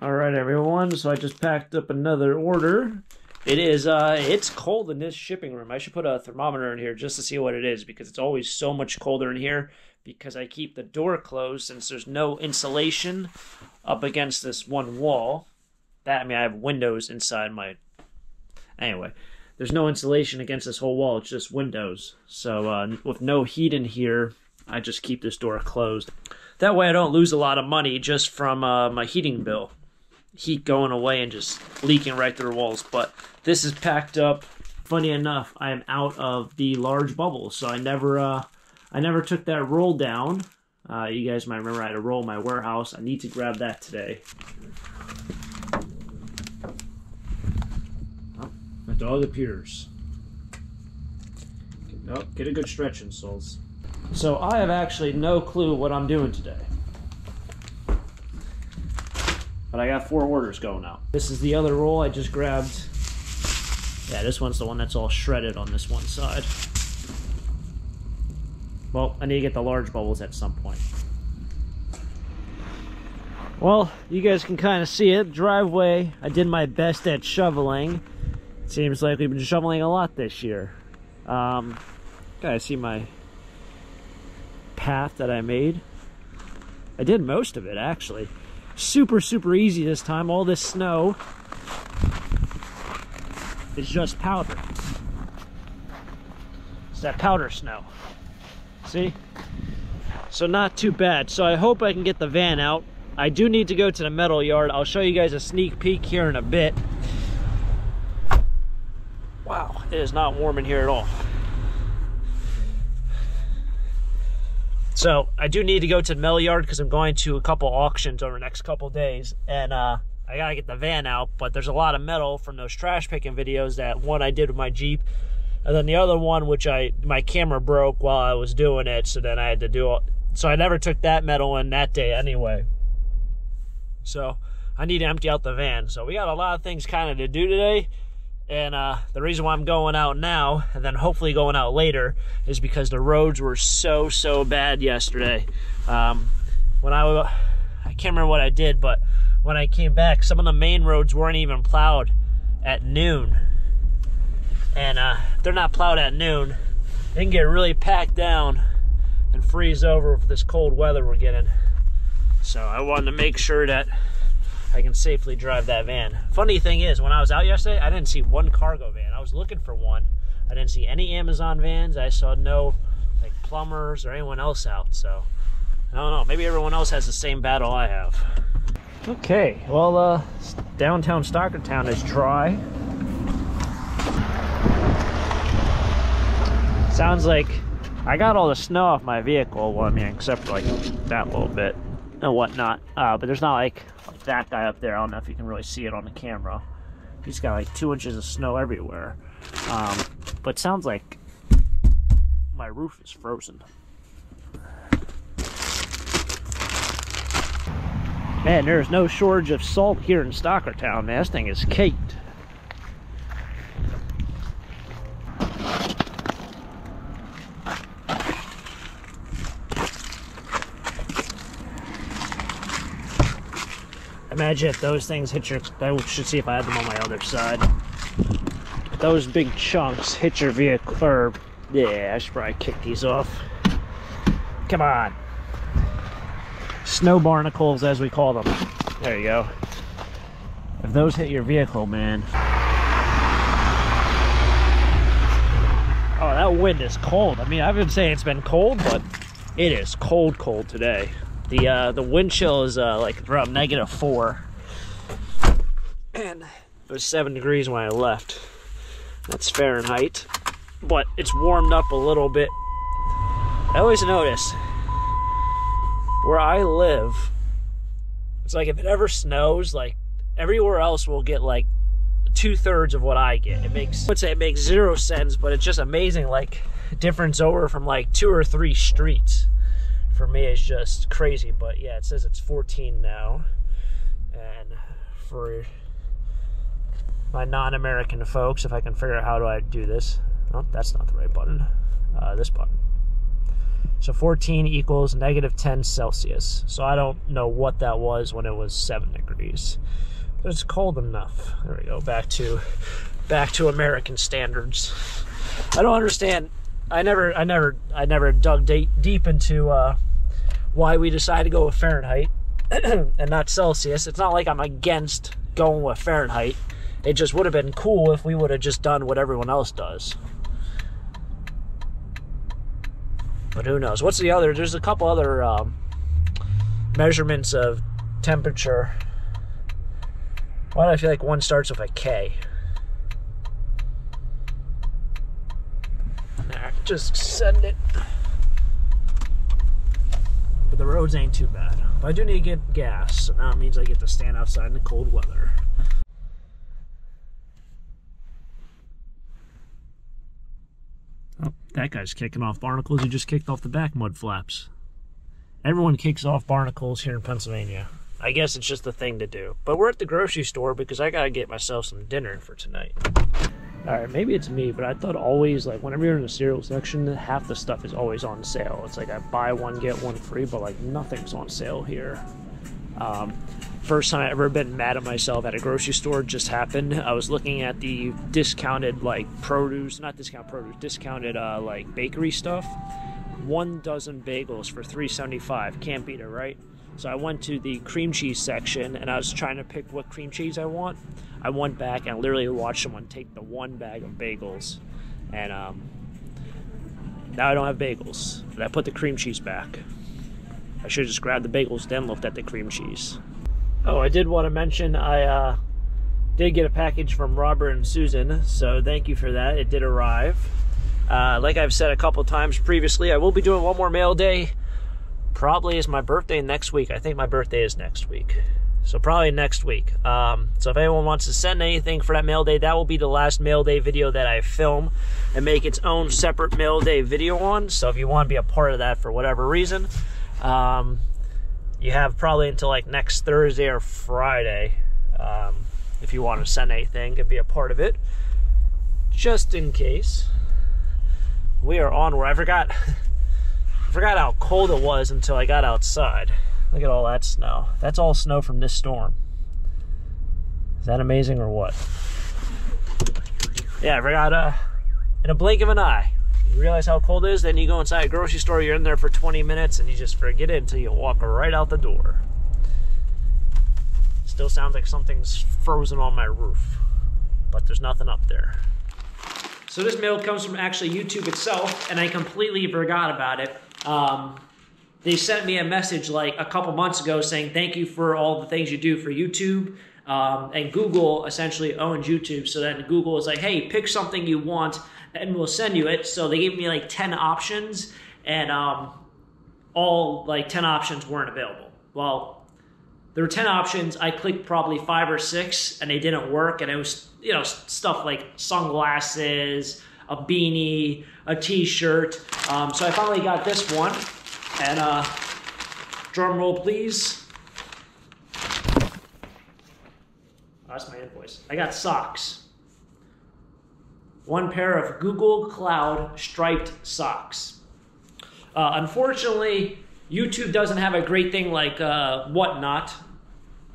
Alright everyone, so I just packed up another order. It's cold in this shipping room. I should put a thermometer in here just to see what it is, because it's always so much colder in here because I keep the door closed since there's no insulation up against this one wall. I have windows inside my... Anyway, there's no insulation against this whole wall, it's just windows. So with no heat in here, I just keep this door closed. That way I don't lose a lot of money just from my heating bill. Heat going away and just leaking right through the walls. But this is packed up. Funny enough, I am out of the large bubbles, so I never took that roll down. You guys might remember I had a roll in my warehouse. I need to grab that today. Oh, my dog appears. Oh, get a good stretch in, souls. So I have actually no clue what I'm doing today. But I got 4 orders going out. This is the other roll I just grabbed. Yeah, this one's the one that's all shredded on this one side. Well, I need to get the large bubbles at some point. Well, you guys can kind of see it. Driveway, I did my best at shoveling. It seems like we've been shoveling a lot this year. Guys, see my path that I made? I did most of it, actually. Super easy this time. All this snow is just powder. It's that powder snow. See? So not too bad. So I hope I can get the van out. I do need to go to the metal yard. I'll show you guys a sneak peek here in a bit. Wow, it is not warm in here at all. So I do need to go to the metal yard because I'm going to a couple auctions over the next couple days, and I gotta get the van out. But there's a lot of metal from those trash picking videos. That one I did with my Jeep, and then the other one which my camera broke while I was doing it, so then I had to do it. So I never took that metal in that day anyway. So I need to empty out the van. So we got a lot of things kind of to do today. And the reason why I'm going out now, and then hopefully going out later, is because the roads were so bad yesterday. When I can't remember what I did, but when I came back, some of the main roads weren't even plowed at noon. And if they're not plowed at noon, they can get really packed down and freeze over with this cold weather we're getting. So I wanted to make sure that I can safely drive that van. Funny thing is, when I was out yesterday, I didn't see one cargo van. I was looking for one. I didn't see any Amazon vans. I saw no like plumbers or anyone else out. So I don't know. Maybe everyone else has the same battle I have. Okay, well, downtown STOCKERTOWN is dry. Sounds like I got all the snow off my vehicle. Well, I mean, except for like that little bit and whatnot. But there's not like that guy up there. I don't know if you can really see it on the camera. He's got like 2 inches of snow everywhere. But sounds like my roof is frozen. Man, there's no shortage of salt here in STOCKERTOWN. Man, this thing is caked. Imagine if those things hit your... I should see if I had them on my other side. If those big chunks hit your vehicle, or... Yeah, I should probably kick these off. Come on. Snow barnacles, as we call them. There you go. If those hit your vehicle, man. Oh, that wind is cold. I mean, I've been saying it's been cold, but it is cold today. The wind chill is like around -4, and it was 7 degrees when I left. That's Fahrenheit, but it's warmed up a little bit. I always notice where I live, it's like if it ever snows, like everywhere else will get like 2/3 of what I get. I would say it makes 0 sense, but it's just amazing, like difference over from like 2 or 3 streets. For me, it's just crazy. But yeah, it says it's 14 now. And for my non-American folks, if I can figure out how do I do this. Oh, that's not the right button. This button. So 14 equals -10 Celsius. So I don't know what that was when it was 7 degrees. But it's cold enough. There we go, back to American standards. I don't understand. I never dug deep into why we decided to go with Fahrenheit and not Celsius. It's not like I'm against going with Fahrenheit. It just would have been cool if we would have just done what everyone else does. But who knows? What's the other? There's a couple other measurements of temperature. Why do I feel like one starts with a K? Nah, just send it. But the roads ain't too bad. But I do need to get gas, so now it means I get to stand outside in the cold weather. Oh, that guy's kicking off barnacles. He just kicked off the back mud flaps. Everyone kicks off barnacles here in Pennsylvania. I guess it's just the thing to do. But we're at the grocery store because I gotta get myself some dinner for tonight. Alright, maybe it's me, but I thought always, like, whenever you're in the cereal section, half the stuff is always on sale. It's like I buy one, get one free, but, like, nothing's on sale here. First time I ever been mad at myself at a grocery store just happened. I was looking at the discounted, like, produce, not discount produce, discounted, like, bakery stuff. 1 dozen bagels for $3.75. Can't beat it, right? So I went to the cream cheese section, and I was trying to pick what cream cheese I want. I went back and literally watched someone take the 1 bag of bagels, and now I don't have bagels. And I put the cream cheese back. I should have just grabbed the bagels, then looked at the cream cheese. Oh, I did want to mention I did get a package from Robert and Susan, so thank you for that. It did arrive. Like I've said a couple times previously, I will be doing one more mail day. Probably is my birthday next week. I think my birthday is next week. So probably next week. So if anyone wants to send anything for that mail day, that will be the last mail day video that I film and make its own separate mail day video on. So if you want to be a part of that for whatever reason, you have probably until like next Thursday or Friday if you want to send anything and be a part of it. Just in case. We are onward. I forgot how cold it was until I got outside. Look at all that snow. That's all snow from this storm. Is that amazing or what? Yeah, I forgot, in a blink of an eye. You realize how cold it is, then you go inside a grocery store, you're in there for 20 minutes, and you just forget it until you walk right out the door. Still sounds like something's frozen on my roof, but there's nothing up there. So this mail comes from actually YouTube itself, and I completely forgot about it. They sent me a message like a couple months ago saying thank you for all the things you do for YouTube. And Google essentially owns YouTube, so then Google is like, hey, pick something you want and we'll send you it. So they gave me like 10 options, and all like 10 options weren't available. Well, there were 10 options. I clicked probably 5 or 6 and they didn't work, and it was, you know, stuff like sunglasses, a beanie, a t-shirt. So I finally got this one, and drum roll please. Oh, that's my invoice. I got socks. 1 pair of Google Cloud striped socks. Unfortunately, YouTube doesn't have a great thing like Whatnot.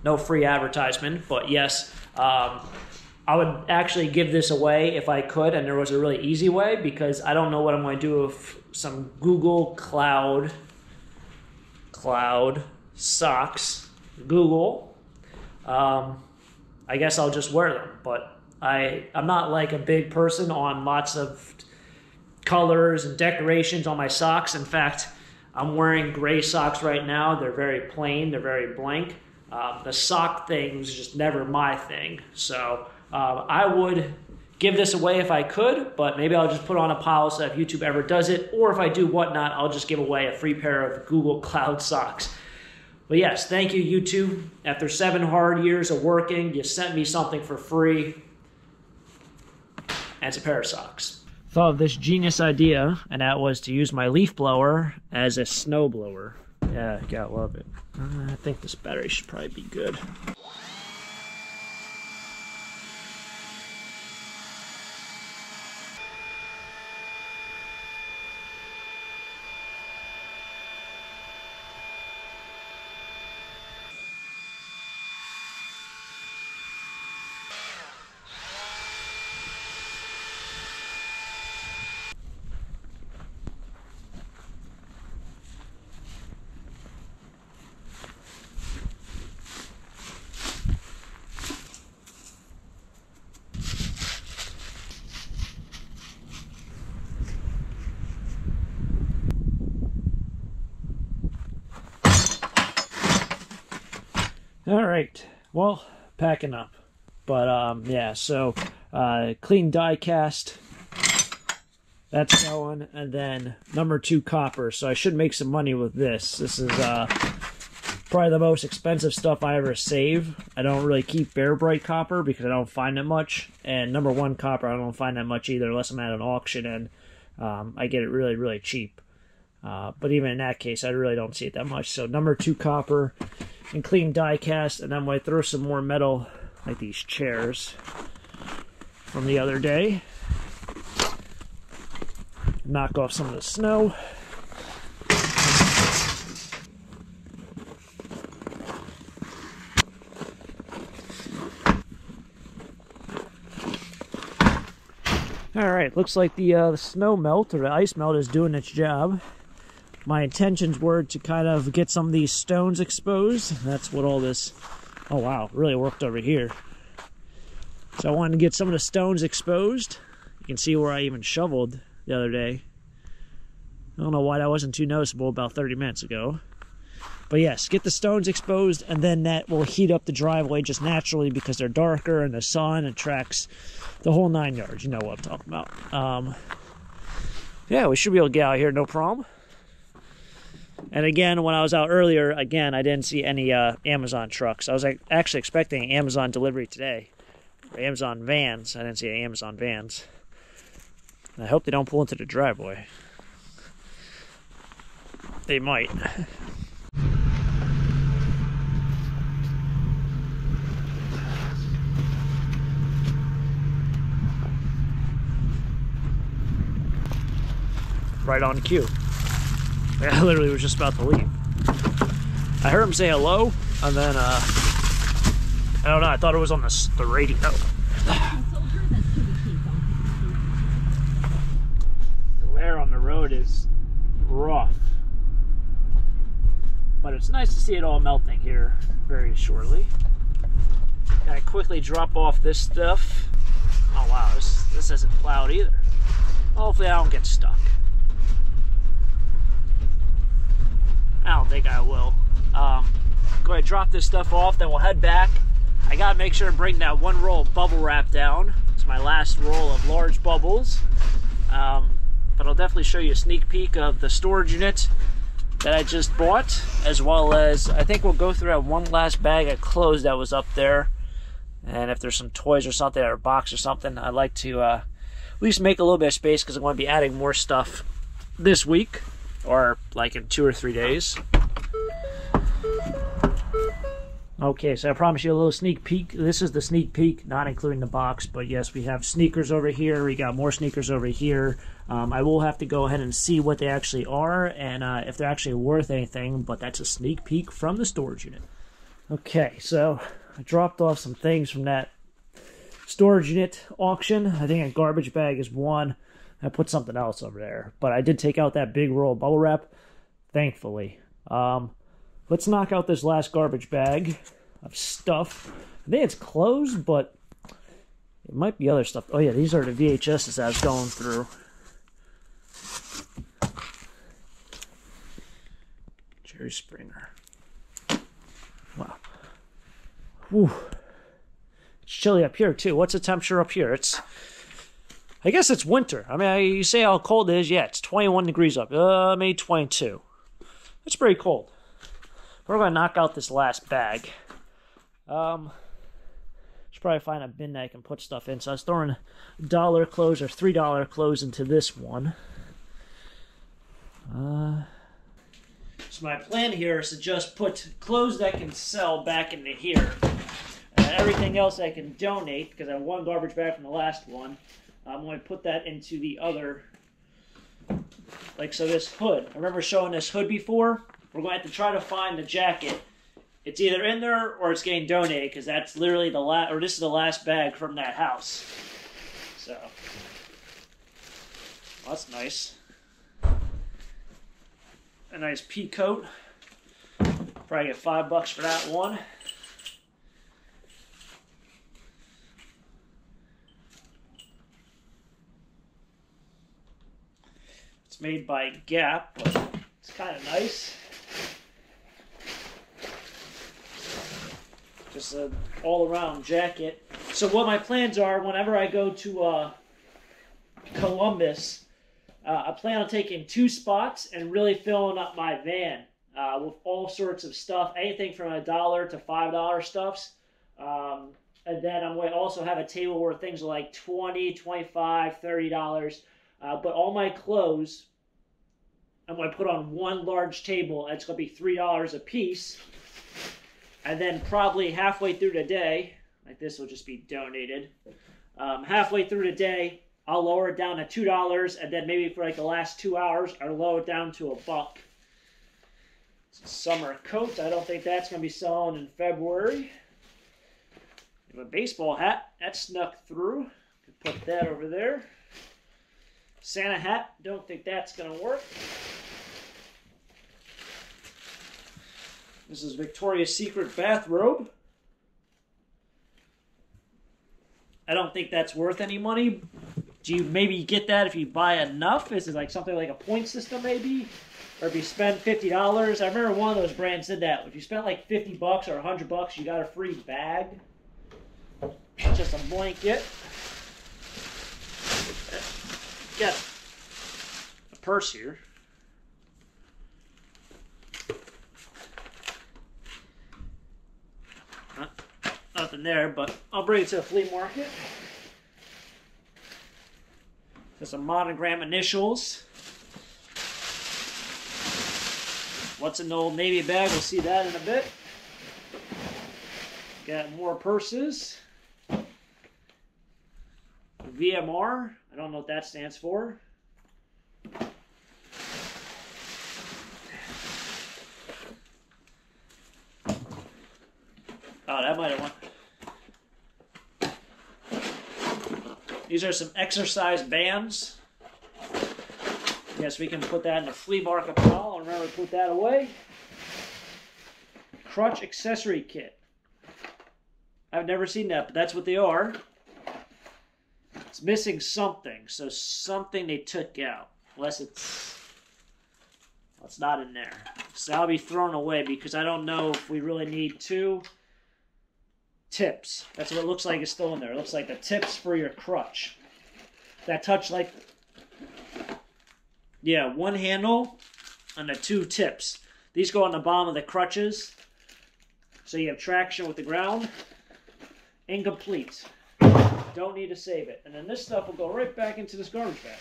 No free advertisement, but yes, I would actually give this away if I could, and there was a really easy way, because I don't know what I'm going to do with some Google Cloud socks. Google. I guess I'll just wear them, but I'm not like a big person on lots of colors and decorations on my socks. In fact, I'm wearing gray socks right now. They're very plain. They're very blank. The sock thing was just never my thing. So I would give this away if I could, but maybe I'll just put on a pile so if YouTube ever does it, or if I do Whatnot, I'll just give away a free pair of Google Cloud socks. But yes, thank you, YouTube. After 7 hard years of working, you sent me something for free, and it's a pair of socks. Thought of this genius idea, and that was to use my leaf blower as a snow blower. Yeah, gotta love it. I think this battery should probably be good. right. Well, packing up. But yeah, so clean die cast. That's going, and then number 2 copper. So I should make some money with this. This is probably the most expensive stuff I ever save. I don't really keep bare bright copper because I don't find it much. And number 1 copper, I don't find that much either unless I'm at an auction and I get it really, really cheap. But even in that case, I really don't see it that much. So number 2 copper and clean die cast, and then I throw some more metal like these chairs from the other day. Knock off some of the snow. Alright, looks like the snow melt, or the ice melt, is doing its job. My intentions were to kind of get some of these stones exposed. That's what all this... Oh wow, really worked over here. So I wanted to get some of the stones exposed. You can see where I even shoveled the other day. I don't know why that wasn't too noticeable about 30 minutes ago. But yes, get the stones exposed, and then that will heat up the driveway just naturally because they're darker and the sun attracts the whole 9 yards. You know what I'm talking about. Yeah, we should be able to get out here, no problem. And again, when I was out earlier, again, I didn't see any Amazon trucks. I was actually expecting an Amazon delivery today. Or Amazon vans. I didn't see any Amazon vans. I hope they don't pull into the driveway. They might. Right on cue. I literally was just about to leave. I heard him say hello, and then, I don't know, I thought it was on the radio. The glare on the road is rough. But it's nice to see it all melting here very shortly. Gotta quickly drop off this stuff. Oh wow, this isn't plowed either. Hopefully I don't get stuck. I don't think I will. Go ahead and drop this stuff off, then we'll head back. I gotta make sure to bring that 1 roll of bubble wrap down. It's my last roll of large bubbles. But I'll definitely show you a sneak peek of the storage unit that I just bought, as well as I think we'll go through that 1 last bag of clothes that was up there. And if there's some toys or something, or a box or something, I'd like to at least make a little bit of space because I'm going to be adding more stuff this week. Or like in 2 or 3 days. Okay, so I promised you a little sneak peek. This is the sneak peek, not including the box. But yes, we have sneakers over here. We got more sneakers over here. I will have to go ahead and see what they actually are and if they're actually worth anything. But that's a sneak peek from the storage unit. Okay, so I dropped off some things from that storage unit auction. I think a garbage bag is one. I put something else over there. But I did take out that big roll of bubble wrap, thankfully. Let's knock out this last garbage bag of stuff. I think it's clothes, but it might be other stuff. Oh yeah, these are the VHSs I was going through. Jerry Springer. Wow. Whew. It's chilly up here too. What's the temperature up here? I guess it's winter. I mean, you say how cold it is. Yeah, it's 21 degrees up. Maybe 22. It's pretty cold. We're going to knock out this last bag. Should probably find a bin that I can put stuff in. So I was throwing $1 clothes or $3 clothes into this one. So my plan here is to just put clothes that can sell back into here. And everything else I can donate, because I have 1 garbage bag from the last one. I'm going to put that into the other, like so this hood. I remember showing this hood before. We're going to have to try to find the jacket. It's either in there or it's getting donated because that's literally the last, or this is the last bag from that house. So, well, that's nice. A nice pea coat. Probably get $5 for that one. It's made by Gap, but it's kind of nice. Just an all-around jacket. So what my plans are, whenever I go to Columbus, I plan on taking 2 spots and really filling up my van with all sorts of stuff, anything from $1 to $5 stuffs. And then I'm going to also have a table where things are like $20, $25, $30. But all my clothes, I'm going to put on one large table, and it's going to be $3 a piece. And then probably halfway through the day, like this will just be donated. Halfway through the day, I'll lower it down to $2, and then maybe for like the last 2 hours, I'll lower it down to $1. It's a summer coat. I don't think that's going to be selling in February. I have a baseball hat. That snuck through. Could put that over there. Santa hat. Don't think that's going to work. This is Victoria's Secret bathrobe. I don't think that's worth any money. Do you maybe get that if you buy enough? Is it like something like a point system maybe? Or if you spend $50? I remember one of those brands did that. If you spent like $50 or $100, you got a free bag. Just a blanket. Got a purse here. Nothing there, but I'll bring it to the flea market. There's some monogram initials. What's in the Old Navy bag? We'll see that in a bit. Got more purses. VMR. I don't know what that stands for. Oh, that might have won. These are some exercise bands. Yes, we can put that in the flea market pile. I'll remember to put that away. Crutch accessory kit. I've never seen that, but that's what they are. It's missing something, so something they took out. Unless it's not in there. So that'll be thrown away because I don't know if we really need 2 tips. That's what it looks like is still in there. It looks like the tips for your crutch. That touch like, yeah, 1 handle and the 2 tips. These go on the bottom of the crutches, so you have traction with the ground. Incomplete. Don't need to save it. And then this stuff will go right back into this garbage bag.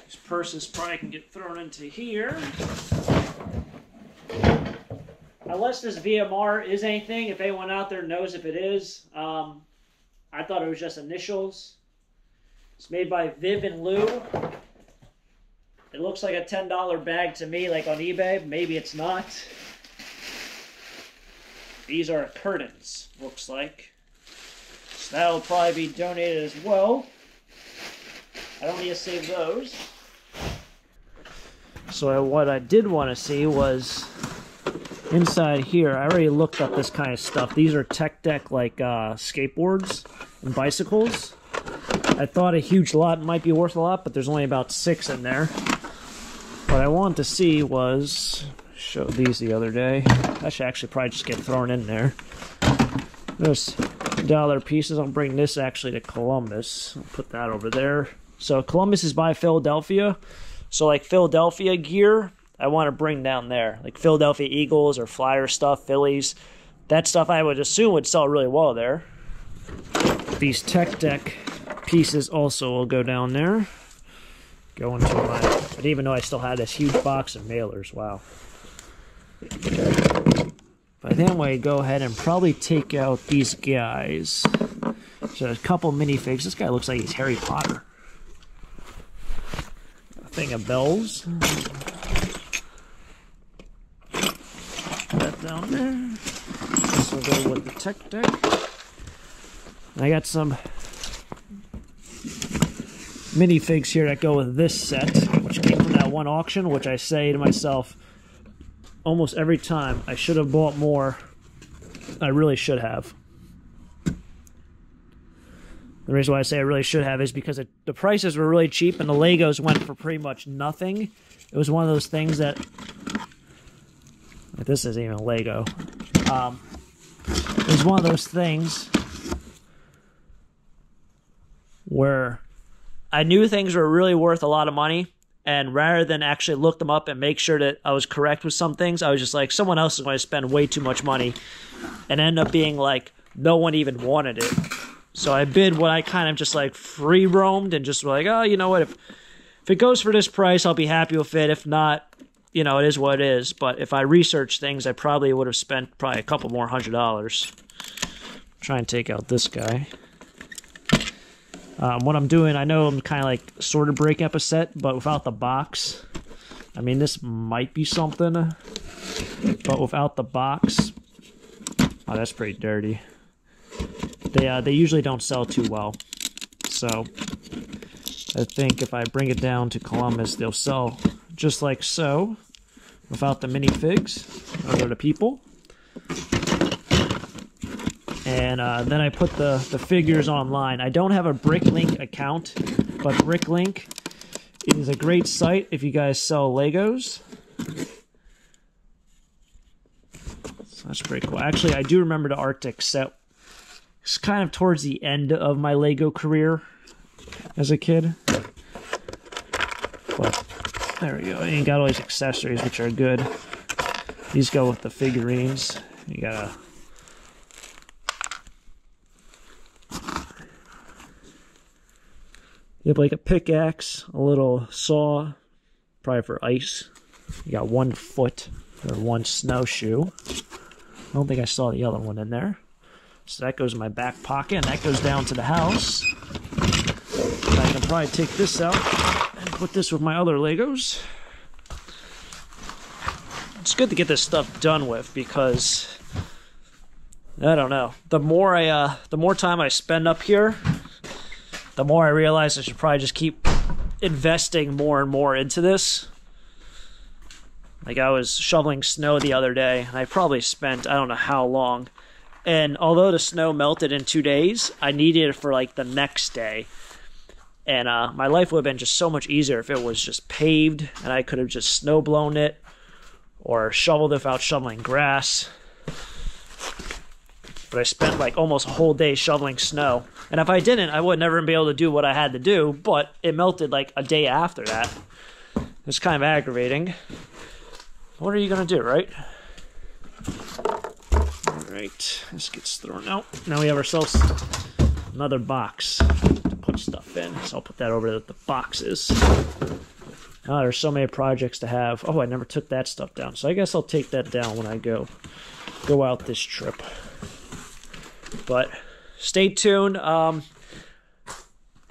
These purses probably can get thrown into here. Unless this VMR is anything, if anyone out there knows if it is, I thought it was just initials. It's made by Viv and Lou. It looks like a $10 bag to me, like on eBay. Maybe it's not. These are curtains, looks like. So that'll probably be donated as well. I don't need to save those. So what I did want to see was inside here. I already looked up this kind of stuff. These are tech deck like skateboards and bicycles. I thought a huge lot might be worth a lot, but there's only about 6 in there. What I wanted to see was, showed these the other day. I should actually probably just get thrown in there. There's $1 pieces. I'll bring this actually to Columbus. I'll put that over there. So Columbus is by Philadelphia. So like Philadelphia gear, I want to bring down there. Like Philadelphia Eagles or Flyer stuff, Phillies. That stuff I would assume would sell really well there. These tech deck pieces also will go down there. Go into my... I didn't even know I still had this huge box of mailers. Wow. But then we go ahead and probably take out these guys. So a couple minifigs. This guy looks like he's Harry Potter. A thing of bells. That down there. This will go with the tech deck. I got some minifigs here that go with this set, which came from that one auction, which I say to myself almost every time, I should have bought more. I really should have. The reason why I say I really should have is because the prices were really cheap and the Legos went for pretty much nothing. It was one of those things that... This isn't even a Lego. It was one of those things where I knew things were really worth a lot of money, and rather than actually look them up and make sure that I was correct with some things, I was just like, someone else is going to spend way too much money, and end up being like, no one even wanted it. So I bid what I kind of just like free roamed and just like, oh, you know what, if it goes for this price, I'll be happy with it. If not, you know, it is what it is. But if I researched things, I probably would have spent probably a couple more $100. Try and take out this guy. What I'm doing, I know I'm kind of like sort of breaking up a set, but without the box. I mean, this might be something, but without the box. Oh, that's pretty dirty. They usually don't sell too well. So I think if I bring it down to Columbus, they'll sell just like so, without the minifigs or the people. And then I put the figures online. I don't have a Bricklink account, but Bricklink is a great site if you guys sell Legos. So that's pretty cool. Actually, I do remember the Arctic set. It's kind of towards the end of my Lego career as a kid. But there we go. And you got all these accessories, which are good. These go with the figurines. You got you have like a pickaxe, a little saw, probably for ice. You got 1 foot or 1 snowshoe. I don't think I saw the other one in there. So that goes in my back pocket, and that goes down to the house. I can probably take this out and put this with my other Legos. It's good to get this stuff done with because I don't know. The more time I spend up here, the more I realize I should probably just keep investing more and more into this. Like I was shoveling snow the other day, and I probably spent I don't know how long. And although the snow melted in 2 days, I needed it for like the next day. And my life would have been just so much easier if it was just paved and I could have just snow blown it or shoveled it without shoveling grass. But I spent like almost a whole day shoveling snow. And if I didn't, I would never be able to do what I had to do. But it melted like a day after that. It's kind of aggravating. What are you going to do, right? Alright, this gets thrown out. Now we have ourselves another box to put stuff in. So I'll put that over the boxes. Oh, there's so many projects to have. Oh, I never took that stuff down. So I guess I'll take that down when I go out this trip. But stay tuned.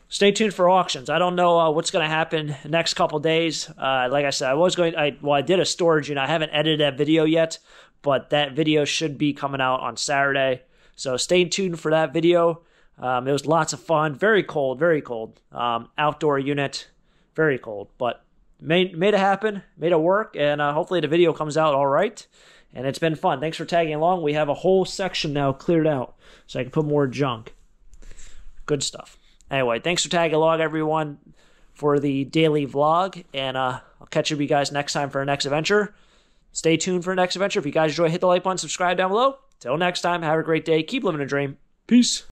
Stay tuned for auctions. I don't know what's going to happen the next couple days. Like I said, I did a storage unit. I haven't edited that video yet, but that video should be coming out on Saturday. So stay tuned for that video. It was lots of fun. Very cold, very cold. Outdoor unit, very cold. But made it happen, made it work, and hopefully the video comes out all right. And it's been fun. Thanks for tagging along. We have a whole section now cleared out, so I can put more junk. Good stuff. Anyway, thanks for tagging along, everyone, for the daily vlog. And I'll catch you guys next time for our next adventure. Stay tuned for the next adventure. If you guys enjoy, hit the like button, subscribe down below. Till next time, have a great day. Keep living a dream. Peace.